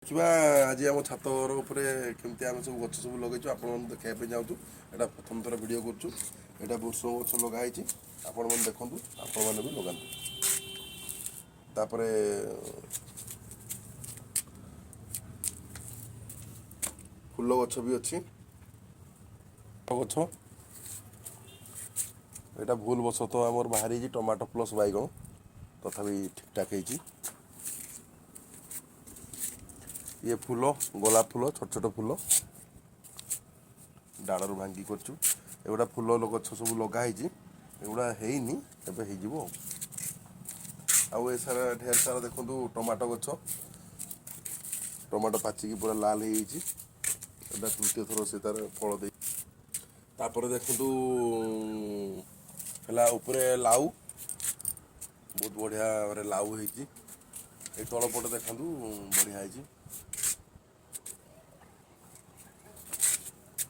देखा आज आम छात घर उपर केमती आम सब गच सब लगे आप देखा जाऊँ यहाँ प्रथम थर भिड करा बुर्ष गच लगाई आपण मैंने देखूँ आपण मैंने भी लगातु तापर फूल गछ भी अच्छी गछ यहाँ भूल बस तो आमर बाहरी टमाटो प्लस बैगण तथापि ठीक ठाक है ये फूल गोलाप फूल छोट छोट फूल डालू भांगी करुड़ा फूल गछ सब लगाई एगुड़ा हैनी एवं हो सारा ढेर सारा देखो टमाटो गछ टमाटो पाचिकी पूरा लाल हो तृतीय थर से तार फल दे देखु है उपरे लाउ बहुत बढ़िया भाव लाउ होती तलपटे देखु बढ़िया है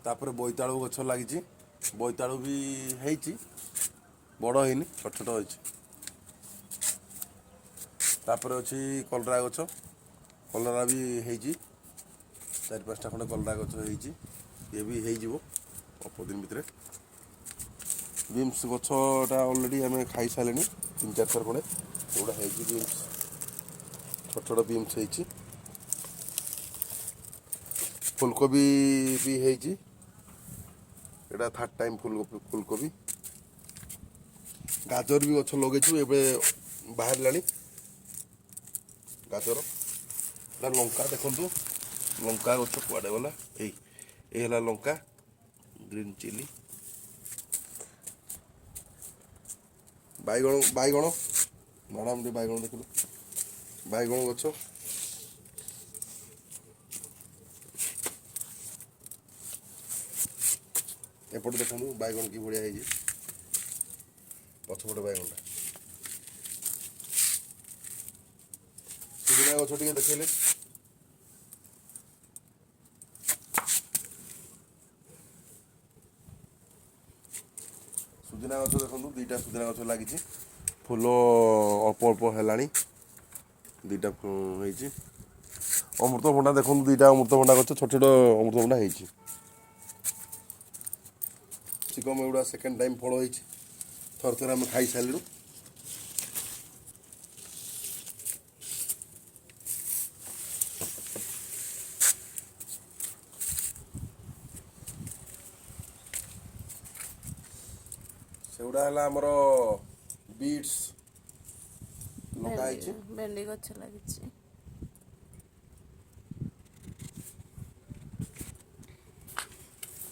तापर बोईतालु गछ लगी बोईतालु भी है बड़ है छोट छोट हो तापर अच्छी कलरा गछ कलरा भी है चार पाँचटा खंडे कलरा गछ ये भी हो अल्प दिन भितर बीम्स गछटा अलरेडी आम खाई सारे 3-4 थर खंडे एगुड़ा है बीम्स छोट छोट बीम्स है फुलकोबी भी है थर्ड टाइम फुलकोबी गाजर भी गछ लगे बाहर लानी गाजर लंका देखु लंका गछ कुआडे गला ये लंका ग्रीन चिली बैगण बैगण मैडम टे बैगण देख बैगण गछ एपटे देखो बैगण की बढ़िया है पछपटे बैगणटा सुजना गछ टे देखले सुजना गछ देखो 2टा सुजना गछ लगी फूल अल्प अल्प है 2टा होती अमृतभंडा देखो 2टा अमृतभंडा गछ छोट छोट अमृतभंडा होती चिकम एगुड़ा सेकेंड टाइम फल हो थर थर आम खाई सारू सेगुड़ा है आमर बीट्स लगाई भेंडी गछ लगी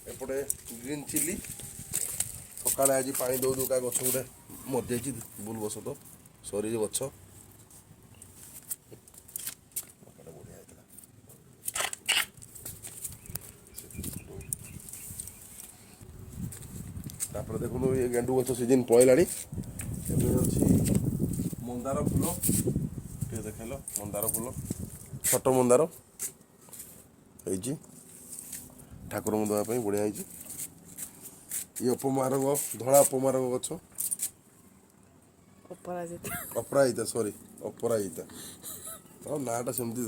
एपटे ग्रीन चिली सकाଳେ आज पानी दौ दौका गछ गोटे मरी भूल बस तो सरी गछ तापर देखो ये गेंडू गछ सीजन पड़ेगा मंदार फूल टे देखेल मंदार फूल छोट मंदार है ठाकुर देवाई बढ़िया है ये उपमारंग धड़ा उपमारंग गछ अपराजिता अपराजिता सॉरी अपराजिता नाटा सेमती